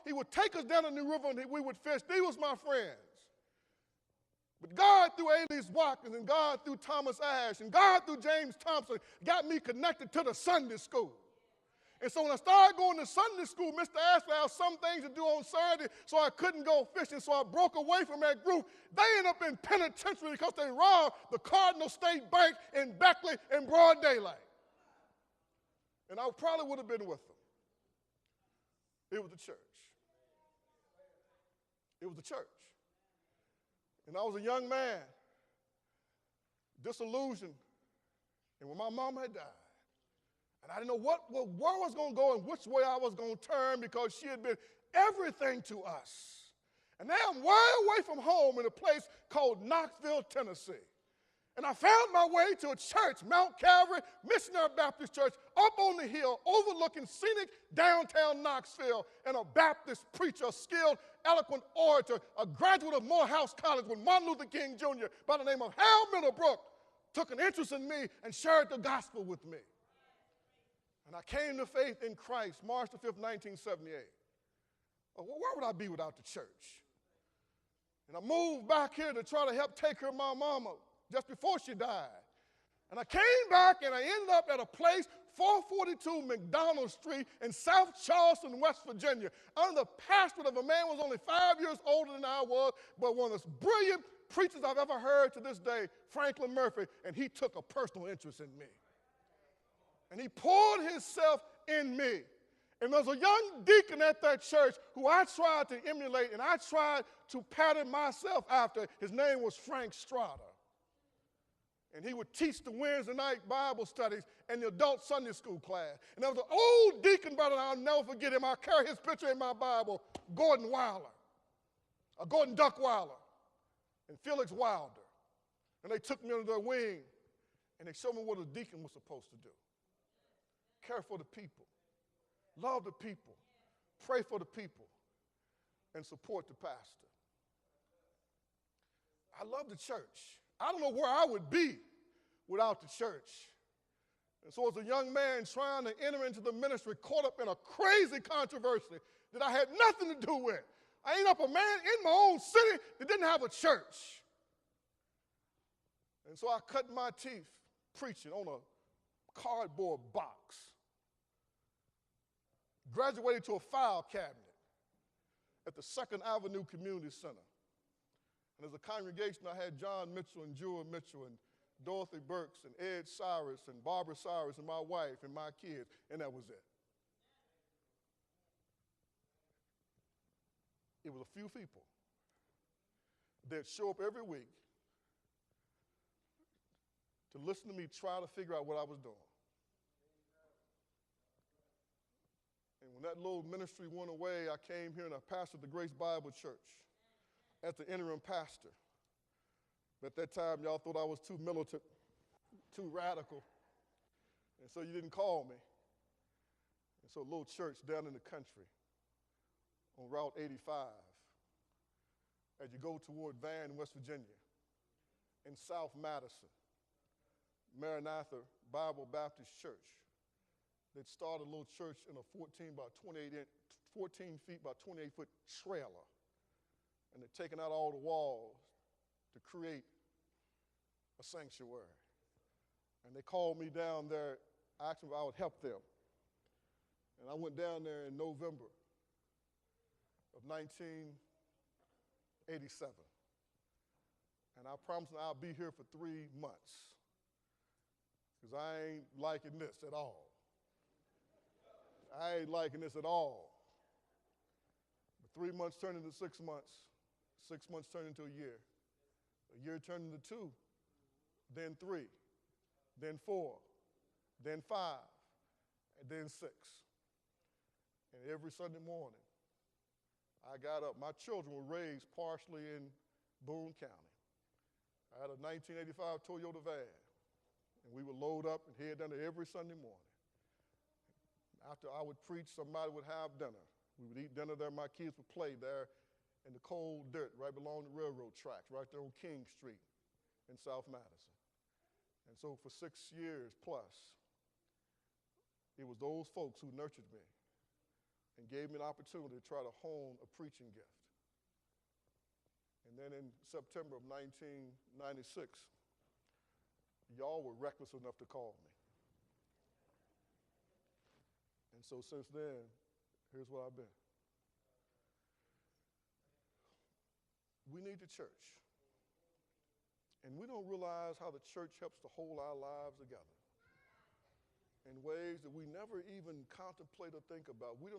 He would take us down in the river and we would fish. These was my friends. But God through Alias Watkins and God through Thomas Ash and God through James Thompson got me connected to the Sunday school. And so when I started going to Sunday school, Mr. Ashley had some things to do on Saturday, so I couldn't go fishing, so I broke away from that group. They ended up in penitentiary because they robbed the Cardinal State Bank in Beckley in broad daylight. And I probably would have been with them. It was the church. It was the church. And I was a young man, disillusioned, and when my mom had died, and I didn't know where I was going to go and which way I was going to turn because she had been everything to us. And now I'm way away from home in a place called Knoxville, Tennessee. And I found my way to a church, Mount Calvary Missionary Baptist Church, up on the hill, overlooking scenic downtown Knoxville, and a Baptist preacher, a skilled, eloquent orator, a graduate of Morehouse College with Martin Luther King Jr. by the name of Hal Middlebrook, took an interest in me and shared the gospel with me. And I came to faith in Christ March the 5th, 1978. Well, where would I be without the church? And I moved back here to try to help take care of my mama just before she died. And I came back and I ended up at a place, 442 McDonald Street in South Charleston, West Virginia, under the pastorate of a man who was only 5 years older than I was, but one of the brilliant preachers I've ever heard to this day, Franklin Murphy, and he took a personal interest in me. And he poured himself in me. And there was a young deacon at that church who I tried to emulate and I tried to pattern myself after. His name was Frank Strata. And he would teach the Wednesday night Bible studies and the adult Sunday school class. And there was an old deacon brother, I'll never forget him. I carry his picture in my Bible, Gordon Duckweiler, and Felix Wilder. And they took me under their wing and they showed me what a deacon was supposed to do. Care for the people, love the people, pray for the people, and support the pastor. I love the church. I don't know where I would be without the church. And so as a young man trying to enter into the ministry, caught up in a crazy controversy that I had nothing to do with. I ended up a man in my own city that didn't have a church. And so I cut my teeth preaching on a cardboard box. Graduated to a file cabinet at the 2nd Avenue Community Center. And as a congregation, I had John Mitchell and Jewel Mitchell and Dorothy Burks and Ed Cyrus and Barbara Cyrus and my wife and my kids, and that was it. It was a few people that show up every week to listen to me try to figure out what I was doing. And when that little ministry went away, I came here and I pastored the Grace Bible Church as the interim pastor. At that time, y'all thought I was too militant, too radical, and so you didn't call me. And so a little church down in the country on Route 85, as you go toward Van, West Virginia, in South Madison, Maranatha Bible Baptist Church. They'd started a little church in a 14 feet by 28 foot trailer. And they'd taken out all the walls to create a sanctuary. And they called me down there, asked me if I would help them. And I went down there in November of 1987. And I promised them I'll be here for 3 months. Because I ain't liking this at all. I ain't liking this at all. But 3 months turned into 6 months. 6 months turned into a year. A year turned into 2, then 3, then 4, then 5, and then 6. And every Sunday morning, I got up. My children were raised partially in Boone County. I had a 1985 Toyota van, and we would load up and head down there every Sunday morning. After I would preach, somebody would have dinner. We would eat dinner there. My kids would play there in the cold dirt right along the railroad tracks, right there on King Street in South Madison. And so for 6 years plus, it was those folks who nurtured me and gave me an opportunity to try to hone a preaching gift. And then in September of 1996, y'all were reckless enough to call me. And so since then, here's what I've been. We need the church. And we don't realize how the church helps to hold our lives together in ways that we never even contemplate or think about. We don't